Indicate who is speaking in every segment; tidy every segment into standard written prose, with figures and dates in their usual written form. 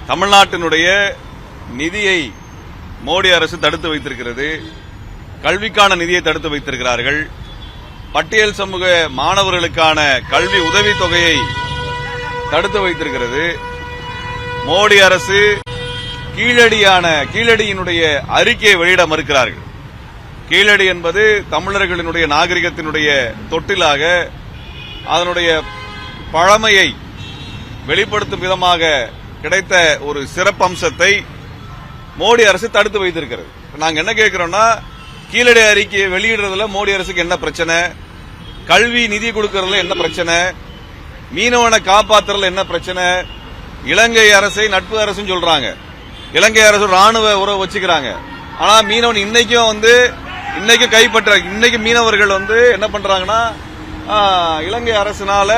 Speaker 1: தமிழ்நாட்டினுடைய நிதியை மோடி அரசு தடுத்து வைத்திருக்கிறது. கல்விக்கான நிதியை தடுத்து வைத்திருக்கிறார்கள். பட்டியல் சமூக மாணவர்களுக்கான கல்வி உதவித்தொகையை தடுத்து வைத்திருக்கிறது. மோடி அரசு கீழடியினுடைய அறிக்கையை வெளியிட மறுக்கிறார்கள். கீழடி என்பது தமிழர்களினுடைய நாகரிகத்தினுடைய தொட்டிலாக அதனுடைய பழமையை வெளிப்படுத்தும் விதமாக கிடைத்த ஒரு சிறப்பம்சத்தை மோடி அரசு தடுத்து வைத்திருக்கிறது. நாங்க என்ன கேட்கிறோம்னா, கீழடி அறிக்கையை வெளியிடுறதுல மோடி அரசுக்கு என்ன பிரச்சனை, கல்வி நிதி கொடுக்கறதுல என்ன பிரச்சனை, மீனவனை காப்பாற்றுறதுல என்ன பிரச்சனை? இலங்கை அரசை நட்பு அரசுன்னு சொல்றாங்க. இலங்கை அரசு ராணுவ உறவு வச்சுக்கிறாங்க. ஆனா மீனவன் இன்னைக்கு கைப்பற்ற இன்னைக்கு மீனவர்கள் என்ன பண்றாங்கன்னா, இலங்கை அரசினால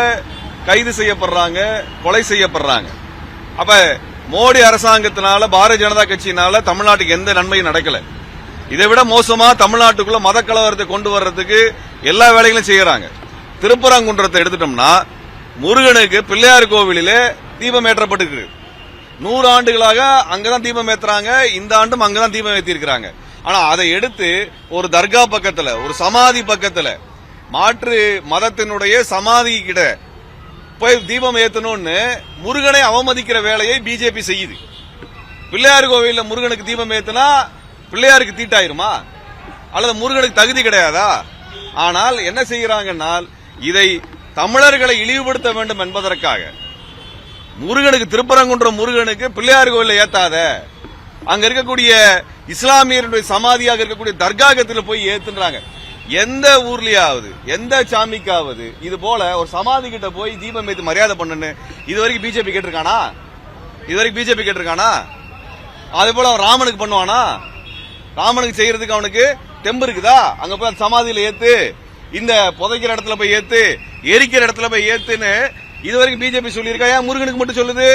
Speaker 1: கைது செய்யப்படுறாங்க, கொலை செய்யப்படுறாங்க. அப்ப மோடி அரசாங்கத்தினால, பாரதிய ஜனதா கட்சியினால தமிழ்நாட்டுக்கு எந்த நன்மையும் நடக்கல. இதை விட மோசமா தமிழ்நாட்டுக்குள்ள மத கலவரத்தை கொண்டு வர்றதுக்கு எல்லா வேலைகளும் செய்யறாங்க. திருப்பரங்குன்றத்தை எடுத்துட்டோம்னா, முருகனுக்கு பிள்ளையார் கோவிலிலே தீபம் ஏற்றப்பட்டிருக்கு. 100 ஆண்டுகளாக அங்கதான் தீபம் ஏத்துறாங்க. இந்த ஆண்டும் அங்கதான் தீபம் ஏத்தி இருக்கிறாங்க. ஆனா அதை எடுத்து ஒரு தர்கா பக்கத்துல, ஒரு சமாதி பக்கத்துல, மாற்று மதத்தினுடைய சமாதி கிட்ட போய் தீபம் ஏத்தணும்னு முருகனை அவமதிக்கிற வேலையை பிஜேபி செய்யுது. பிள்ளையார் கோவில்ல முருகனுக்கு தீபம் ஏத்துனா பிள்ளையாருக்கு தீட்டாயிருமா? அல்லது முருகனுக்கு தகுதி கிடையாதா? ஆனால் என்ன செய்யறாங்கன்னா, இதை தமிழர்களை இழிவுபடுத்த வேண்டும் என்பதற்காக முருகனுக்கு, திருப்பரங்குன்றம் முருகனுக்கு பிள்ளையார் கோவில ஏத்தாத, அங்க இருக்கக்கூடிய இஸ்லாமியருடைய சமாதியாக இருக்கக்கூடிய தர்காகத்தில் போய் ஏத்துன்றாங்க. எந்த ஊர்லயாவது, எந்த சாமிக்காவது இது போல ஒரு சமாதி கிட்ட போய் தீபம் ஏத்து மரியாதை பண்ணுன்னு இதுவரைக்கும் பிஜேபி கேட்டிருக்கானா? அதே போல ராமனுக்கு பண்ணுவானா? ராமனுக்கு செய்யறதுக்கு அவனுக்கு தெம்பு இருக்குதா? அங்க போய் சமாதியில ஏத்து, இந்த புதைக்கிற இடத்துல போய் ஏத்து, எரிக்கிற இடத்துல போய் ஏத்துன்னு இதுவரைக்கும் பிஜேபி சொல்லியிருக்கா? ஏன் முருகனுக்கு மட்டும் சொல்லுது?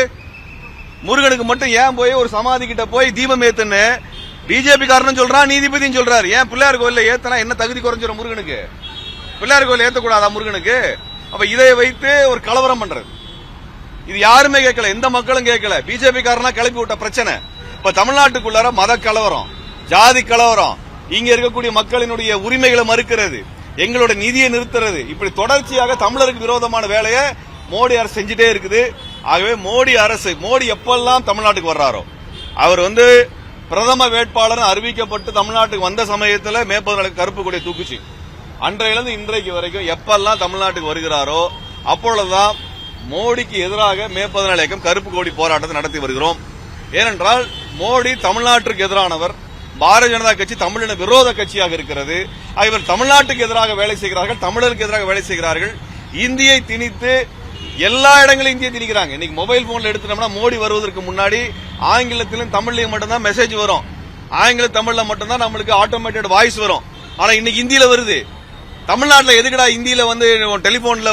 Speaker 1: முருகனுக்கு மட்டும் ஏன் போய் ஒரு சமாதி கிட்ட போய் தீபம் ஏத்துன்னு பிஜேபி காரணம் சொல்றான், நீதிபதியும் சொல்றாரு. ஏன் பிள்ளையார் கோயில ஏத்தனா என்ன தகுதி குறைஞ்சிடும் முருகனுக்கு? பிள்ளையார் கோயில ஏத்தக்கூடாதா முருகனுக்கு? அப்ப இதை வைத்து ஒரு கலவரம் பண்றது, இது யாருமே கேட்கல, எந்த மக்களும் கேட்கல. பிஜேபி காரனா கிளப்பி விட்ட பிரச்சனை. இப்ப தமிழ்நாட்டுக்குள்ளார மத கலவரம், ஜாதி கலவரம், இங்க இருக்கக்கூடிய மக்களினுடைய உரிமைகளை மறுக்கிறது, எங்களோட நிதியை நிறுத்துறது, இப்படி தொடர்ச்சியாக தமிழருக்கு விரோதமான வேலையை மோடி அரசு செஞ்சுட்டே இருக்குது. ஆகவே மோடி எப்பெல்லாம் தமிழ்நாட்டுக்கு வர்றாரோ, அவர் பிரதம வேட்பாளர் அறிவிக்கப்பட்டு தமிழ்நாட்டுக்கு வந்த சமயத்தில் மேற்பதற்கு கருப்பு கொடியை தூக்குச்சு. அன்றையிலிருந்து இன்றைக்கு வரைக்கும் எப்பெல்லாம் தமிழ்நாட்டுக்கு வருகிறாரோ அப்பொழுதுதான் மோடிக்கு எதிராக மேற்பதனால் இயக்கம் கருப்பு கொடி போராட்டத்தை நடத்தி வருகிறோம். ஏனென்றால் மோடி தமிழ்நாட்டுக்கு எதிரானவர், பாரதிய ஜனதா கட்சி தமிழின விரோத கட்சியாக இருக்கிறது. இவர் தமிழ்நாட்டுக்கு எதிராக வேலை செய்கிறார்கள், தமிழருக்கு எதிராக வேலை செய்கிறார்கள். இந்தியை திணித்து எல்லா இடங்களையும் இந்தியை திணிக்கிறாங்க. இன்னைக்கு மொபைல் போன்ல எடுத்துட்டோம்னா, மோடி வருவதற்கு முன்னாடி ஆங்கிலத்திலும் தமிழ்லையும் மட்டும்தான் மெசேஜ் வரும். ஆங்கில தமிழ்ல மட்டும்தான் நம்மளுக்கு ஆட்டோமேட்டட் வாய்ஸ் வரும். ஆனா இன்னைக்கு இந்தியில வருது. தமிழ்நாட்டில் எதுக்குடா இந்தியில டெலிபோன்ல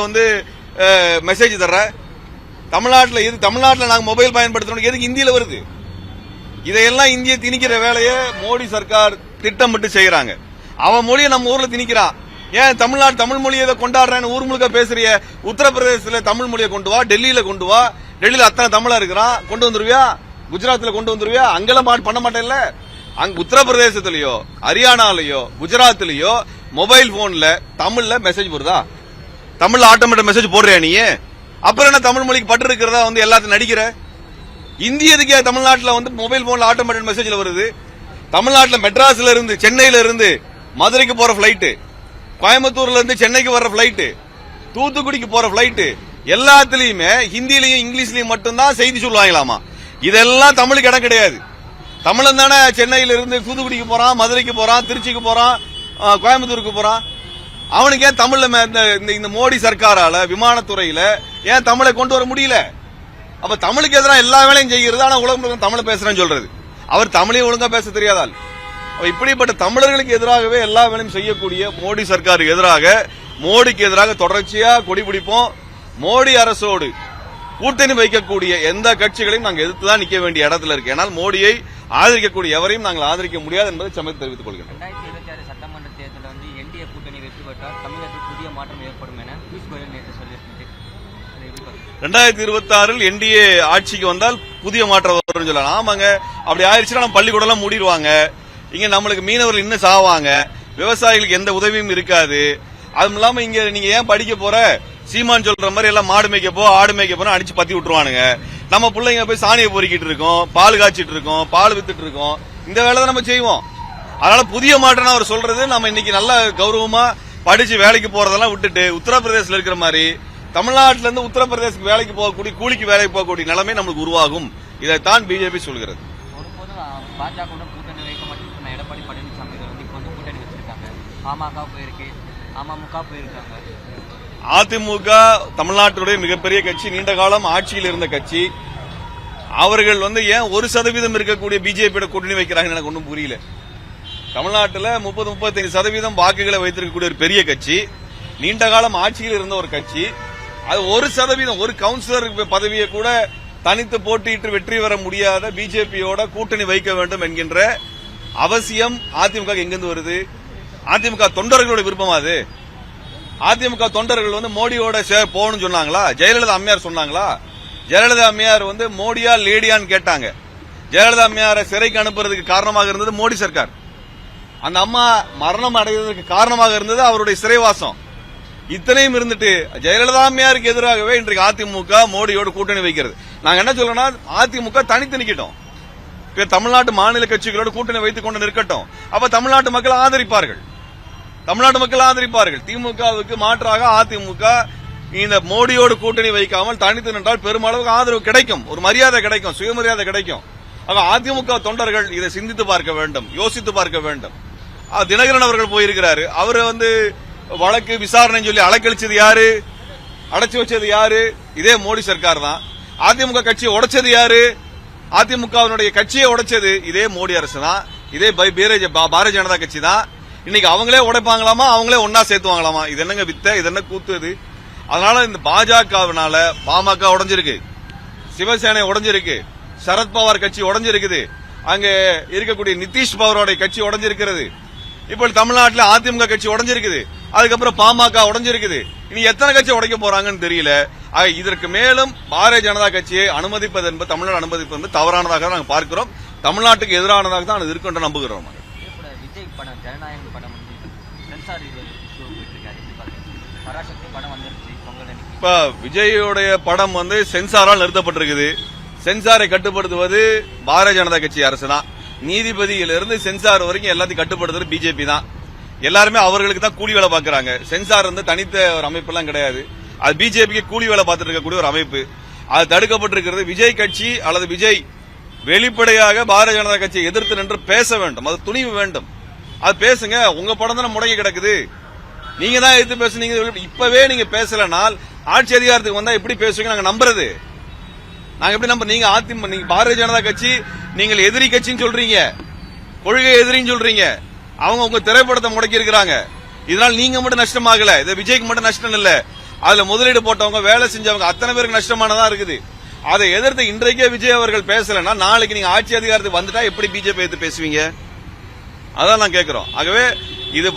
Speaker 1: மெசேஜ் தர்ற? தமிழ்நாட்டில் நாங்க மொபைல் பயன்படுத்துறோம், எதுக்கு இந்தியில வருது? இதையெல்லாம் இந்திய திணிக்கிற வேலையை மோடி சர்க்கார் திட்டமிட்டு செய்யறாங்க. அவன் மொழியை நம்ம ஊர்ல திணிக்கிறான். ஏன் தமிழ் மொழியை கொண்டாடுறேன்னு ஊர் முழுக்க பேசுறிய? உத்தரப்பிரதேசத்துல தமிழ் மொழியை கொண்டு வா, டெல்லியில கொண்டு வா. டெல்லியில அத்தனை தமிழா இருக்கிறான், கொண்டு வந்துருவியா? குஜராத்ல கொண்டு வந்துருவியா? அங்கெல்லாம் பண்ண மாட்டேன்ல. அங்க உத்தரப்பிரதேசத்திலயோ, ஹரியானாலயோ, குஜராத்லயோ மொபைல் போன்ல தமிழ்ல மெசேஜ் வருதா? தமிழ்ல ஆட்டோமேட்டிக் மெசேஜ் போடுறியா நீ? அப்புறம் என்ன தமிழ் மொழிக்கு பட்டு இருக்கிறதா எல்லாத்தையும் நடிக்கிற? இந்தியதுக்கே தமிழ்நாட்டில் மொபைல் போன்ல ஆட்டோமேட்டிக் மெசேஜ்ல வருது. தமிழ்நாட்டில் மெட்ராஸ்ல இருந்து, சென்னையில இருந்து மதுரைக்கு போற பிளைட், கோயம்புத்தூர்ல இருந்து சென்னைக்கு வர்ற பிளைட், தூத்துக்குடிக்கு போற பிளைட், எல்லாத்திலயுமே ஹிந்திலையும் இங்கிலீஷ்லயும் மட்டும்தான் செய்தி சொல்லுவாங்களாமா. இதெல்லாம் தமிழுக்கு இடம் கிடையாது. தமிழன் தானே சென்னையில இருந்து தூத்துக்குடிக்கு போறான், மதுரைக்கு போறான், திருச்சிக்கு போறான், கோயம்புத்தூருக்கு போறான். அவனுக்கு ஏன் தமிழ்ல இந்த மோடி சர்க்காரால விமானத்துறையில ஏன் தமிழை கொண்டு வர முடியல? அப்ப தமிழுக்கு எதிராக எல்லா வேலையும் செய்கிறது. ஆனா உலகம் தமிழை பேசுறேன்னு சொல்றது, அவர் தமிழையும் ஒழுங்கா பேச தெரியாதால். இப்படிப்பட்ட தமிழர்களுக்கு எதிராகவே எல்லா வேலையும் செய்யக்கூடிய மோடி சர்க்காருக்கு எதிராக, மோடிக்கு எதிராக தொடர்ச்சியா கொடி பிடிப்போம். மோடி அரசோடு கூட்டணி வைக்கக்கூடிய எந்த கட்சிகளையும் நாங்கள் எதிர்த்துதான் நிக்க வேண்டிய இடத்துல இருக்கு. ஏனால் மோடியை ஆதரிக்கக்கூடிய எவரையும் நாங்கள் ஆதரிக்க முடியாது என்பதை சமயத்தில் தெரிவித்துக் கொள்கிறேன்.
Speaker 2: 2026 சட்டமன்ற தேர்தலில் என்டிஏ கூட்டணி வெற்றி பெற்றால் தமிழகத்தில் புதிய மாற்றம் ஏற்படும் என பியூஷ் கோயல் நேற்று சொல்லியிருக்கிறது.
Speaker 1: 2026 என்டிஏ ஆட்சிக்கு வந்தால் புதிய மாற்றம் வரும் சொல்லலாம். ஆமாங்க, அப்படி ஆயிடுச்சுன்னா நம்ம பள்ளிக்கூடம் எல்லாம் மூடிடுவாங்க. இங்க நம்மளுக்கு மீனவர்கள் இன்னும் சாவாங்க, விவசாயிகளுக்கு எந்த உதவியும் இருக்காது. அதுவும் இல்லாம இங்க நீங்க ஏன் படிக்க போற, சீமான் சொல்ற மாதிரி எல்லாம் மாடு மேய்க்க போ ஆடு மேய்க்க போற அடிச்சு பத்தி விட்டுருவானுங்க. நம்ம பிள்ளைங்க போய் சாணியை பொறுக்கிட்டு இருக்கோம், பால் காய்ச்சிட்டு இருக்கோம், பால் வித்துட்டு இருக்கோம். இந்த வேலை தான் நம்ம செய்வோம். அதனால புதிய மாற்றம் அவர் சொல்றது நம்ம இன்னைக்கு நல்ல கௌரவமா படிச்சு வேலைக்கு போறதெல்லாம் விட்டுட்டு உத்தரப்பிரதேசல இருக்கிற மாதிரி தமிழ்நாட்டில இருந்து உத்தரப்பிரதேசத்துக்கு வேலைக்கு போகக்கூடிய கூலிக்கு வேலைக்கு போகக்கூடிய நிலைமை நமக்கு உருவாகும். இதைத்தான் பிஜேபி சொல்கிறது.
Speaker 2: பாஜக கூட்டணி வைக்க மாட்டேன் எடப்பாடி பழனிசாமி கூட்டணி வச்சிருக்காங்க. பாமக போயிருக்கு, அமமுக போயிருக்காங்க.
Speaker 1: அதிமுக தமிழ்நாட்டுடைய மிகப்பெரிய கட்சி, நீண்ட காலம் ஆட்சியில் இருந்த கட்சி. அவர்கள் ஏன் 1% இருக்கக்கூடிய பிஜேபியோட கூட்டணி வைக்கிறாங்க எனக்கு ஒன்றும் புரியல. தமிழ்நாட்டில் 30-35% வாக்குகளை வைத்திருக்கக்கூடிய ஒரு பெரிய கட்சி, நீண்ட காலம் ஆட்சியில் இருந்த ஒரு கட்சி. அது 1% ஒரு கவுன்சிலர் பதவியை கூட தனித்து போட்டியிட்டு வெற்றி பெற முடியாத பிஜேபியோட கூட்டணி வைக்க வேண்டும் என்கின்ற அவசியம் அதிமுக எங்கிருந்து வருது? அதிமுக தொண்டர்களோட விருப்பமா? அது அதிமுக தொண்டர்கள் மோடியோட போகணும்னு சொன்னாங்களா? ஜெயலலிதா அம்மையார் சொன்னாங்களா? ஜெயலலிதா அம்மையார் மோடியா லேடியான்னு கேட்டாங்க. ஜெயலலிதா அம்மையாரை சிறைக்கு அனுப்புறதுக்கு காரணமாக இருந்தது மோடி சர்க்கார். அந்த அம்மா மரணம் அடைவதற்கு காரணமாக இருந்தது அவருடைய சிறைவாசம். இத்தனையும் இருந்துட்டு ஜெயலலிதா அம்மையாருக்கு எதிராகவே இன்றைக்கு அதிமுக மோடியோட கூட்டணி வைக்கிறது. நாங்க என்ன சொல்றோம்னா, அதிமுக தனித்து நிக்கட்டும், தமிழ்நாட்டு மாநில கட்சிகளோட கூட்டணி வைத்துக் கொண்டு நிற்கட்டும். அப்ப தமிழ்நாட்டு மக்கள் ஆதரிப்பார்கள், தமிழ்நாட்டு மக்கள் ஆதரிப்பார்கள். திமுகவுக்கு மாற்றாக அதிமுக இந்த மோடியோடு கூட்டணி வைக்காமல் தனித்து நின்றால் பெருமளவுக்கு ஆதரவு கிடைக்கும், ஒரு மரியாதை கிடைக்கும், சுயமரியாதை கிடைக்கும். அதிமுக தொண்டர்கள் இதை சிந்தித்து பார்க்க வேண்டும், யோசித்து பார்க்க வேண்டும். தினகரன் அவர்கள் போயிருக்கிறாரு. அவரு வழக்கு விசாரணை சொல்லி அலக்கழிச்சது யாரு? அடைச்சு வச்சது யாரு? இதே மோடி சர்க்கார் தான். அதிமுக கட்சியை உடைச்சது யாரு? அதிமுகவினுடைய கட்சியை உடைச்சது இதே மோடி அரசு தான், இதே பாரதிய ஜனதா கட்சி தான். இன்னைக்கு அவங்களே உடைப்பாங்களாமா, அவங்களே ஒன்னா சேர்த்துவாங்களாமா? இது என்னங்க வித்த, இது என்ன கூத்து? அதனால இந்த பாஜகவினால பாமக உடைஞ்சிருக்கு, சிவசேனை உடைஞ்சிருக்கு, சரத்பவார் கட்சி உடைஞ்சிருக்குது, அங்க இருக்கக்கூடிய நிதிஷ் பவரோட கட்சி உடைஞ்சிருக்கிறது. இப்போ தமிழ்நாட்டில் அதிமுக கட்சி உடைஞ்சிருக்குது, அதுக்கப்புறம் பாமக உடைஞ்சிருக்குது. இனி எத்தனை கட்சி உடைக்க போறாங்கன்னு தெரியல. இதற்கு மேலும் பாரதிய ஜனதா கட்சியை அனுமதிப்பது என்பது, தமிழ்நாடு அனுமதிப்பது என்பது தவறானதாக நாங்கள் பார்க்கிறோம். தமிழ்நாட்டுக்கு எதிரானதாக தான் அது இருக்குன்னு நம்புகிறோம்.
Speaker 2: விஜய் படம் ஜனநாயகம் படம் சென்சார் படம் வந்துருச்சு.
Speaker 1: இப்ப விஜயோடைய படம் சென்சாரால் நிறுத்தப்பட்டிருக்குது. சென்சாரை கட்டுப்படுத்துவது பாரதிய ஜனதா கட்சி அரசு தான். நீதிபதியிலிருந்து சென்சார் வரைக்கும் எல்லாத்தையும் கட்டுப்படுத்துறது பிஜேபி தான். எல்லாருமே அவர்களுக்கு தான் கூலி வேலை பார்க்கறாங்க. சென்சார் தனித்த ஒரு அமைப்பு எல்லாம் கிடையாது. அது பிஜேபிக்கு கூலி வேலை பார்த்துட்டு இருக்கக்கூடிய ஒரு அமைப்பு. அது தடுக்கப்பட்டிருக்கிறது. விஜய் கட்சி அல்லது விஜய் வெளிப்படையாக பாரதிய ஜனதா கட்சியை எதிர்த்து நின்று பேச வேண்டும், அது துணிவு வேண்டும். அது பேசுங்க. உங்க படம் தானே முடங்கி கிடக்குது, நீங்க தான் எதிர்த்து பேசுனீங்க. இப்பவே நீங்க பேசலனால் ஆட்சி அதிகாரத்துக்கு வந்தா எப்படி பேசுவீங்க? நாங்க நம்புறது, நாங்க எப்படி நம்ப? நீங்க நீங்க பாரதிய ஜனதா கட்சி நீங்கள் எதிரி கட்சின்னு சொல்றீங்க, கொள்கை எதிரின்னு சொல்றீங்க. அவங்க உங்க திரைப்படத்தை முடக்கி இருக்கிறாங்க. இதனால நீங்க மட்டும் நஷ்டமாகல, இது விஜய்க்கு மட்டும் நஷ்டம் இல்ல, அதுல முதலீடு போட்டவங்க, வேலை செஞ்சவங்க அத்தனை பேருக்கு நஷ்டமானதா இருக்குது. அதை எதிர்த்து இன்றைக்கே விஜய் அவர்கள் பேசலன்னா நாளைக்கு நீங்க ஆட்சி அதிகாரத்துக்கு வந்துட்டா எப்படி பிஜேபி எடுத்து பேசுவீங்க? அதான் நான் கேட்கிறோம். ஆகவே இது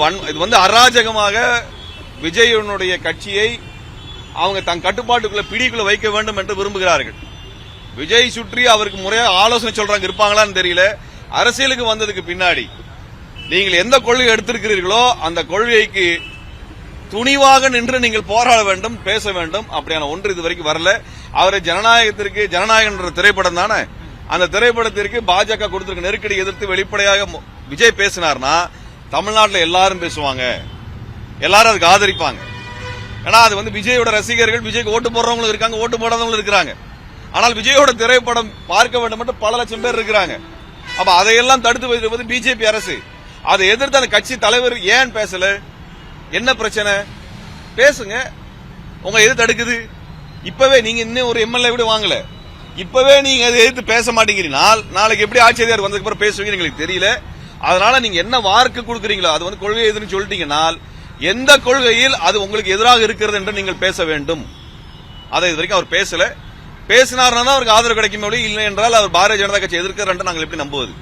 Speaker 1: அராஜகமாக விஜயனுடைய கட்சியை அவங்க தன் கட்டுப்பாட்டுக்குள்ள பிடிக்குள்ள வைக்க வேண்டும் என்று விரும்புகிறார்கள். விஜய் சுற்றி அவருக்கு முறையாக ஆலோசனை சொல்றாங்க, இருப்பாங்களான்னு தெரியல. அரசியலுக்கு வந்ததுக்கு பின்னாடி நீங்கள் எந்த கொள்கை எடுத்திருக்கிறீர்களோ அந்த கொள்கைக்கு துணிவாக நின்று நீங்கள் போராட வேண்டும், பேச வேண்டும். அப்படியான ஒன்று இதுவரைக்கும் வரல. அவரை ஜனநாயகன்ற திரைப்படம் தானே, அந்த திரைப்படத்திற்கு பாஜக கொடுத்திருக்க நெருக்கடி எதிர்த்து வெளிப்படையாக விஜய் பேசினார்னா தமிழ்நாட்டில் எல்லாரும் பேசுவாங்க, எல்லாரும் அதுக்கு ஆதரிப்பாங்க. ஏன்னா அது விஜயோட ரசிகர்கள், விஜய்க்கு ஓட்டு போடுறவங்களும் இருக்காங்க, ஓட்டு போடாதவங்களும் இருக்கிறாங்க. ஆனால் விஜயோட திரைப்படம் பார்க்க வேண்டும் என்று பல லட்சம் பேர் இருக்கிறாங்க. அப்ப அதையெல்லாம் தடுத்து வைத்திருப்பது பிஜேபி அரசு. அதை எதிர்த்து அந்த கட்சி தலைவர் ஏன் பேசல? என்ன பிரச்சனை? பேசுங்க. உங்க எது தடுக்குது? இப்பவே நீங்க இன்னும் ஒரு எம்எல்ஏ கூட வாங்கல, இப்பவே நீங்க அதை எதிர்த்து பேச மாட்டேங்கிறீனால் நாளைக்கு எப்படி ஆட்சி அதிகாரம் வந்ததுக்கு அப்புறம் பேசுவீங்க எங்களுக்கு தெரியல. அதனால நீங்க என்ன வார்க்கு கொடுக்குறீங்களோ அது கொள்கை எதிர்ன்னு சொல்லிட்டீங்கன்னால் எந்த கொள்கையில் அது உங்களுக்கு எதிராக இருக்கிறது என்று நீங்கள் பேச வேண்டும். அதை இது வரைக்கும் அவர் பேசல. பேசினார்னா அவருக்கு ஆதரவு கிடைக்கும், இல்லை என்றால் அவர் பாரதிய ஜனதா கட்சி எதிர்க்கிறார் என்று நாங்கள் எப்படி நம்புவது?